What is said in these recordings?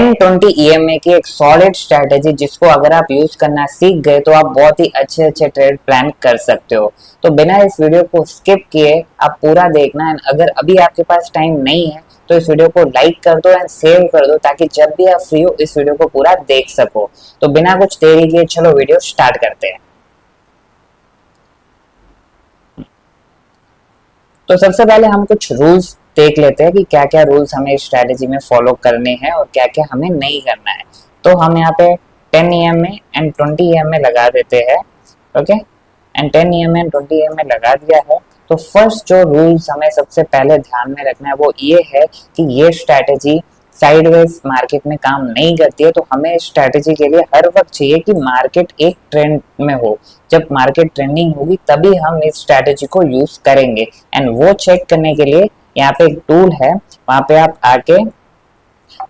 10-20 EMA की एक solid strategy जिसको अगर आप यूज करना सीख गए तो आप बहुत ही अच्छे अच्छे ट्रेड प्लान कर सकते हो। तो बिना इस वीडियो को स्किप किए आप पूरा देखना एंड अगर अभी आपके पास टाइम नहीं है तो इस वीडियो को लाइक कर दो एंड सेव कर दो ताकि जब भी आप फ्री हो इस वीडियो को पूरा देख सको। तो बिना कुछ देरी किए चलो वीडियो स्टार्ट करते हैं। तो सबसे पहले हम कुछ रूल्स देख लेते हैं कि क्या क्या रूल्स हमें इस स्ट्रैटेजी में फॉलो करने हैं और क्या क्या हमें नहीं करना है। तो हम यहाँ पे 10 EMA एंड 20 EMA लगा देते हैं। Okay and 10 EMA and 20 EMA लगा दिया है। तो फर्स्ट जो रूल्स हमें सबसे पहले ध्यान में रखना है वो ये है कि ये स्ट्रैटेजी साइडवेज मार्केट में काम नहीं करती है। तो हमें इस स्ट्रैटेजी के लिए हर वक्त चाहिए कि मार्केट एक ट्रेंड में हो। जब मार्केट ट्रेंडिंग होगी तभी हम इस स्ट्रैटेजी को यूज करेंगे एंड वो चेक करने के लिए यहाँ पे एक टूल है, वहां पे आप आके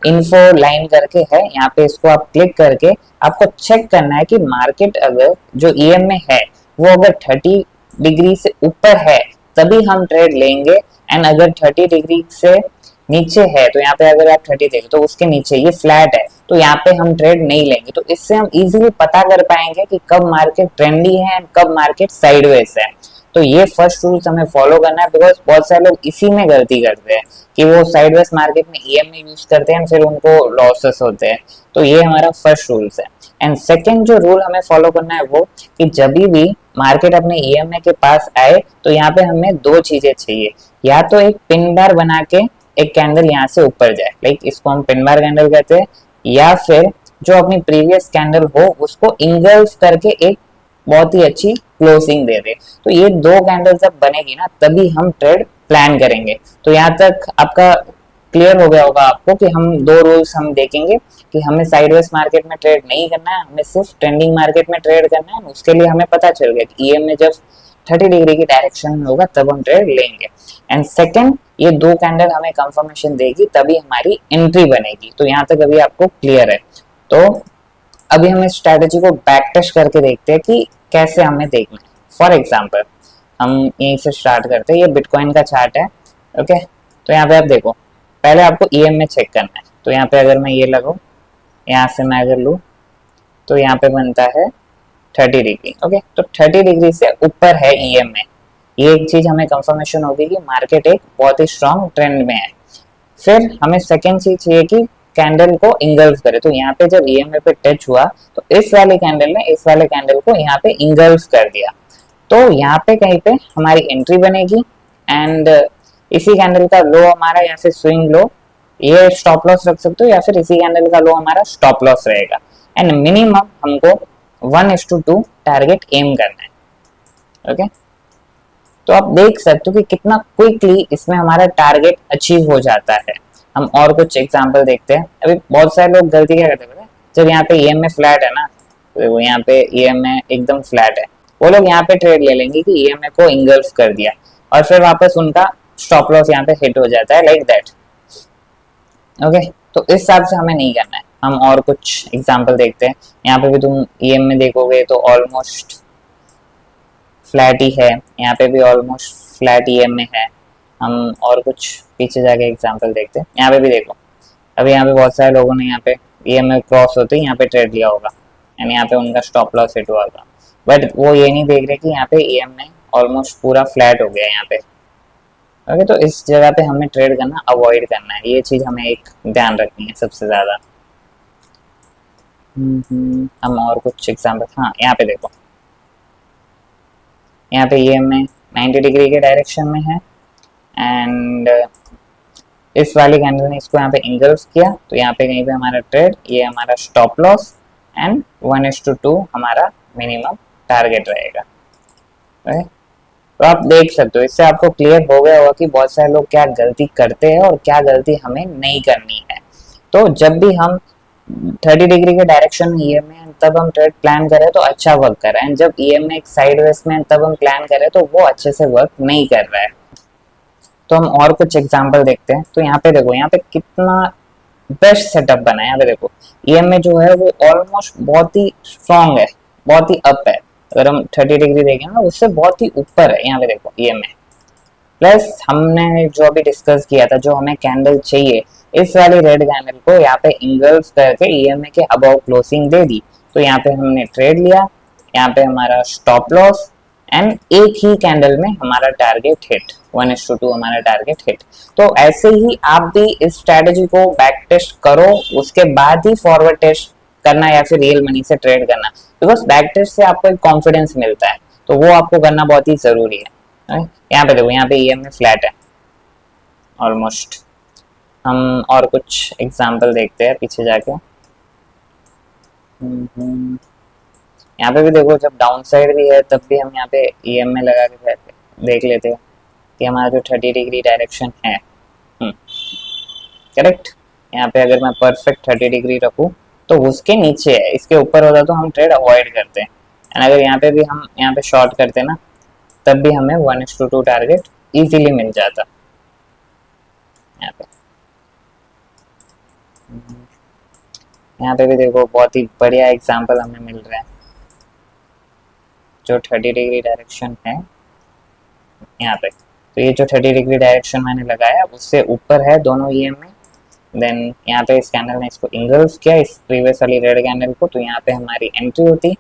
इन्फो लाइन करके है, यहाँ पे इसको आप क्लिक करके आपको चेक करना है कि मार्केट अगर जो EMA है वो अगर 30 डिग्री से ऊपर है तभी हम ट्रेड लेंगे एंड अगर 30 डिग्री से नीचे है तो यहाँ पे अगर आप 30 देखें तो उसके नीचे ये फ्लैट है तो यहाँ पे हम ट्रेड नहीं लेंगे। तो इससे हम इजीली पता कर पाएंगे कि कब मार्केट ट्रेंडी है एंड कब मार्केट साइडवेज है। तो ये फर्स्ट रूल्स हमें फॉलो करना है बिकॉज बहुत सारे लोग इसी में गलती करते हैं कि वो साइडवेज मार्केट में EMA यूज करते हैं फिर उनको लॉसेस होते हैं। तो ये हमारा फर्स्ट रूल्स है। एंड सेकेंड जो रूल हमें फॉलो करना है वो कि जब भी मार्केट अपने EMA के पास आए तो यहाँ पे हमें दो चीजें चाहिए, या तो एक पिन बार बना के एक कैंडल यहाँ से ऊपर जाए, लाइक इसको हम पिन बार कैंडल कहते हैं, या फिर जो अपनी प्रीवियस कैंडल हो उसको इंगल्फ करके एक बहुत ही अच्छी क्लोजिंग दे दे। तो ये दो कैंडल जब बनेगी ना तभी हम ट्रेड प्लान करेंगे। तो यहाँ तक आपका क्लियर हो गया होगा आपको कि हम दो रूल्स हम देखेंगे कि हमें साइडवेज मार्केट में ट्रेड नहीं करना है, हमें सिर्फ ट्रेंडिंग मार्केट में ट्रेड करना है। उसके लिए हमें पता चल गया कि EMA जब 30 डिग्री की डायरेक्शन में होगा तब हम ट्रेड लेंगे। एंड सेकंड, ये दो कैंडल हमें कंफर्मेशन देगी तभी हमारी एंट्री बनेगी। तो यहाँ तक अभी आपको क्लियर है। तो अभी हम इस स्ट्रैटेजी को बैक टेस्ट करके देखते हैं कि कैसे हमें देखना है। फॉर एग्जांपल हम यहीं से स्टार्ट करते हैं, ये बिटकॉइन का चार्ट है। ओके तो यहाँ पे आप देखो, पहले आपको EMA चेक करना है। तो यहाँ पे अगर मैं ये लगाऊं, यहाँ से मैं अगर लूँ तो यहाँ पे बनता है 30 डिग्री। ओके तो 30 डिग्री से ऊपर है EMA, ये एक चीज हमें कंफर्मेशन होगी कि मार्केट एक बहुत ही स्ट्रॉन्ग ट्रेंड में है। फिर हमें सेकेंड चीज चाहिए कि कैंडल को इंगल्फ करे। तो यहाँ पे जब EMA पे टच हुआ तो इस वाले कैंडल ने इस वाले कैंडल को यहाँ पे इंगल्फ कर दिया। तो यहाँ पे कहीं पे हमारी एंट्री बनेगी एंड इसी कैंडल का लो हमारा या फिर स्विंग लो, ये स्टॉप लॉस रख सकते हो या फिर इसी कैंडल का लो हमारा स्टॉप लॉस रहेगा। एंड मिनिमम हमको 1:2 टारगेट एम करना है। ओके तो आप देख सकते हो कि कितना क्विकली इसमें हमारा टारगेट अचीव हो जाता है। हम और कुछ एग्जांपल देखते हैं। अभी बहुत सारे लोग गलती क्या करते हैं, जब यहाँ पे EMA फ्लैट है ना, तो यहाँ पे EMA एकदम फ्लैट है, वो लोग यहाँ पे ट्रेड ले लेंगे कि EMA को इंगल्फ कर दिया और फिर वापस उनका स्टॉप लॉस यहाँ पे हिट हो जाता है लाइक दैट। ओके तो इस हिसाब से हमें नहीं करना है। हम और कुछ एग्जाम्पल देखते हैं। यहाँ पे भी तुम EMA देखोगे तो ऑलमोस्ट फ्लैट ही है, यहाँ पे भी ऑलमोस्ट फ्लैट EMA है। हम और कुछ पीछे जाके एग्जांपल देखते हैं। यहाँ पे भी देखो, अभी यहाँ पे बहुत सारे लोगों ने यहाँ पे EMA क्रॉस होते ही यहाँ पे ट्रेड लिया होगा एंड यहाँ पे उनका स्टॉप लॉस हिट हुआ होगा, बट वो ये नहीं देख रहे कि यहाँ पे EMA ऑलमोस्ट पूरा फ्लैट हो गया यहाँ पे। ओके तो इस जगह पे हमें ट्रेड करना अवॉइड करना है, ये चीज हमें एक ध्यान रखनी है सबसे ज्यादा। हम और कुछ एग्जाम्पल, हाँ यहाँ पे देखो, यहाँ पे EMA 90 डिग्री के डायरेक्शन में है एंड इस वाली कैंडल ने इसको यहाँ पे इंगल्फ किया। तो यहाँ पे कहीं पे हमारा ट्रेड, ये हमारा स्टॉप लॉस एंड 1:2 हमारा मिनिमम टारगेट रहेगा। तो आप देख सकते हो, इससे आपको क्लियर हो गया होगा कि बहुत सारे लोग क्या गलती करते हैं और क्या गलती हमें नहीं करनी है। तो जब भी हम 30 डिग्री के डायरेक्शन में EMA तब हम ट्रेड प्लान करें तो अच्छा वर्क कर रहा है, जब EMA एक साइडवेज में तब हम प्लान करें तो वो अच्छे से वर्क नहीं कर रहा है। तो हम और कुछ एग्जांपल देखते हैं। तो यहाँ पे देखो, यहाँ पे कितना बेस्ट सेटअप बना है। यहाँ पे देखो EMA जो है वो ऑलमोस्ट बहुत ही स्ट्रॉन्ग है, बहुत ही अप है। अगर हम 30 डिग्री देखें ना उससे बहुत ही ऊपर है। यहाँ पे देखो EMA प्लस हमने जो अभी डिस्कस किया था, जो हमें कैंडल चाहिए, इस वाली रेड कैंडल को यहाँ पे इंगल्फ करके ईएमए के अबव क्लोजिंग दे दी, तो यहाँ पे हमने ट्रेड लिया, यहाँ पे हमारा स्टॉप लॉस एंड एक ही कैंडल में हमारा टारगेट हिट, 1:2 हमारा टारगेट हिट। तो ऐसे ही आप भी इस स्ट्रेटेजी को बैक टेस्ट करो, उसके बाद ही फॉरवर्ड टेस्ट करना या फिर रियल मनी से ट्रेड करना, बिकॉज बैक टेस्ट से आपको एक कॉन्फिडेंस मिलता है, तो वो आपको करना बहुत ही जरूरी है। यहाँ पे देखो, यहाँ पे ईएमए फ्लैट है ऑलमोस्ट। हम और कुछ एग्जांपल देखते हैं पीछे जाके। यहाँ पे भी देखो, जब डाउन साइड भी है तब भी हम यहाँ पे ईएमए लगा के देख लेते हैं कि हमारा जो 30 डिग्री डायरेक्शन है, करेक्ट, यहाँ पे अगर मैं परफेक्ट 30 डिग्री रखूँ तो उसके नीचे है, इसके ऊपर होता तो हम ट्रेड अवॉइड करते हैं। एंड अगर यहाँ पे भी हम यहाँ पे शॉर्ट करते ना, तब भी हमें 1:2 टारगेट इजीली मिल जाता। यहाँ पे भी देखो, बहुत ही बढ़िया एग्जांपल हमें मिल रहा है। जो 30 डिग्री डायरेक्शन है यहाँ पे, तो ये जो 30 डिग्री डायरेक्शन मैंने लगाया उससे ऊपर है दोनों ईएमए। देन यहाँ पे इस कैंडल ने इसको इंगल्फ किया, इस प्रीवियस वाली रेड कैंडल को, तो यहाँ पे हमारी एंट्री होती,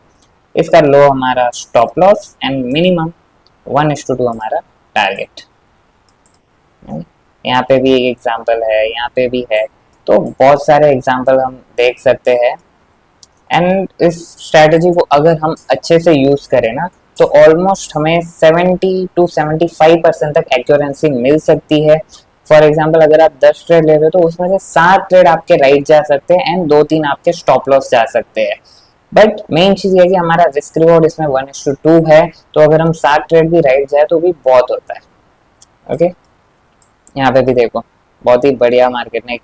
इसका लो हमारा स्टॉप लॉस एंड मिनिमम 1:2 हमारा टारगेट। यहाँ पे भी एक एग्जांपल है, यहाँ पे भी है, तो बहुत सारे एग्जांपल हम देख सकते हैं। एंड इस स्ट्रेटजी को अगर हम अच्छे से यूज करें ना, तो ऑलमोस्ट हमें 70 to 75% तक एक्यूरेंसी मिल सकती है। फॉर एग्जांपल अगर आप 10 ट्रेड ले रहे हो तो उसमें से 7 ट्रेड आपके राइट जा सकते हैं एंड 2-3 आपके स्टॉप लॉस जा सकते हैं। बट मेन चीज ये है कि हमारा रिस्क रिवॉर्ड इसमें 1:2 है, तो अगर हम 7 ट्रेड भी राइट जाए तो भी बहुत होता है। ओके, यहाँ पे भी देखो, बहुत ही बढ़िया मार्केट ने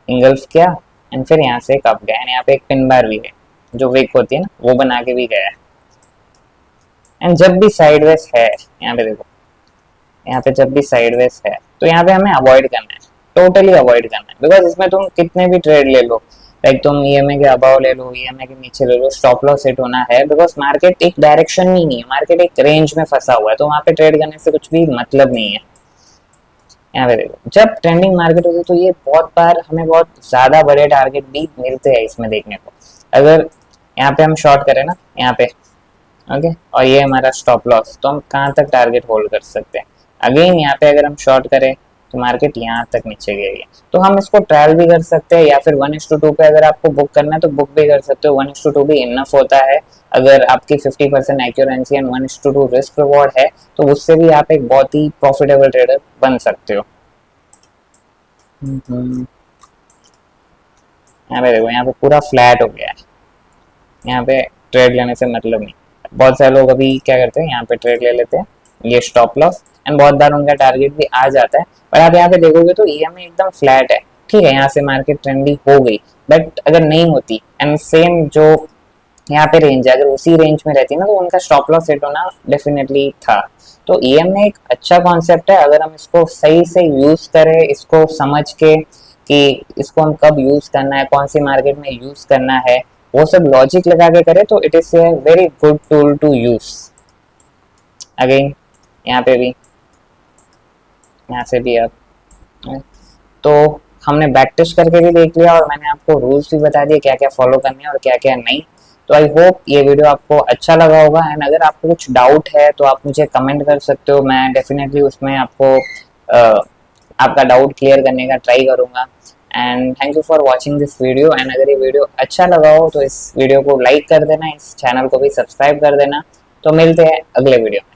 इंगल्फ किया एंड फिर यहाँ से कप गया, यहाँ पे एक पिन बार भी है जो विक होती है ना, वो बना के भी गया है। एंड जब भी साइडवेज है, यहाँ पे देखो, यहाँ पे जब भी साइडवेज है तो यहाँ पे हमें अवॉइड करना है, टोटली अवॉइड करना है, बिकॉज इसमें तुम कितने भी ट्रेड ले लो, लाइक तुम ईएमए के अबाव ले लो, ईएमए के नीचे ले लो, स्टॉप लॉस हिट होना है, बिकॉज मार्केट एक डायरेक्शन में नहीं है, मार्केट एक रेंज में फंसा हुआ है, तो वहाँ पे ट्रेड करने से कुछ भी मतलब नहीं है। यहाँ पे देखो, जब ट्रेंडिंग मार्केट होती है तो ये बहुत बार हमें बहुत ज्यादा बड़े टारगेट भी मिलते हैं इसमें देखने को। अगर यहाँ पे हम शॉर्ट करें ना, यहाँ पे ओके, और ये हमारा स्टॉप लॉस, तो हम कहाँ तक टारगेट होल्ड कर सकते हैं। अगेन यहाँ पे अगर हम शॉर्ट करें तो मार्केट यहाँ तक नीचे गई है, तो हम इसको ट्रायल भी कर सकते हैं, या फिर 1:2 पे अगर आपको बुक करना है तो बुक भी कर सकते हो। 1:2 भी इनफ होता है अगर आपकी 50% एक्यूरेंसी एंड 1:2 रिस्क रिवॉर्ड है, तो उससे भी आप एक बहुत ही प्रॉफिटेबल ट्रेडर बन सकते हो। यहाँ पे देखो, यहाँ पे पूरा फ्लैट हो गया है, यहाँ पे ट्रेड लेने से मतलब नहीं। बहुत सारे लोग अभी क्या करते हैं, यहाँ पे ट्रेड ले लेते हैं, ये स्टॉप लॉस, एंड बहुत बार उनका टारगेट भी आ जाता है, पर आप यहाँ पे देखोगे तो ईएमए एकदम फ्लैट है, ठीक है, यहाँ से मार्केट ट्रेंडी हो गई, बट अगर नहीं होती एंड सेम जो यहाँ पे रेंज है, अगर उसी रेंज में रहती ना, तो उनका स्टॉप लॉस हिट होना डेफिनेटली था। तो ईएमए एक अच्छा कॉन्सेप्ट है, अगर हम इसको सही से यूज करें, इसको समझ के कि इसको हम कब यूज करना है, कौन सी मार्केट में यूज करना है, वो सब लॉजिक लगा के करे, तो it is a very good tool to use. Again यहाँ पे भी, यहाँ से भी अब, तो हमने बैक टेस्ट करके भी देख लिया और मैंने आपको रूल्स भी बता दिए क्या क्या फॉलो करने हैं और क्या क्या नहीं। तो आई होप ये वीडियो आपको अच्छा लगा होगा, एंड अगर आपको कुछ डाउट है तो आप मुझे कमेंट कर सकते हो, मैं डेफिनेटली उसमें आपको आपका डाउट क्लियर करने का ट्राई करूँगा। And thank you for watching this video, and अगर ये वीडियो अच्छा लगा हो तो इस वीडियो को लाइक कर देना, इस चैनल को भी सब्सक्राइब कर देना। तो मिलते हैं अगले वीडियो में।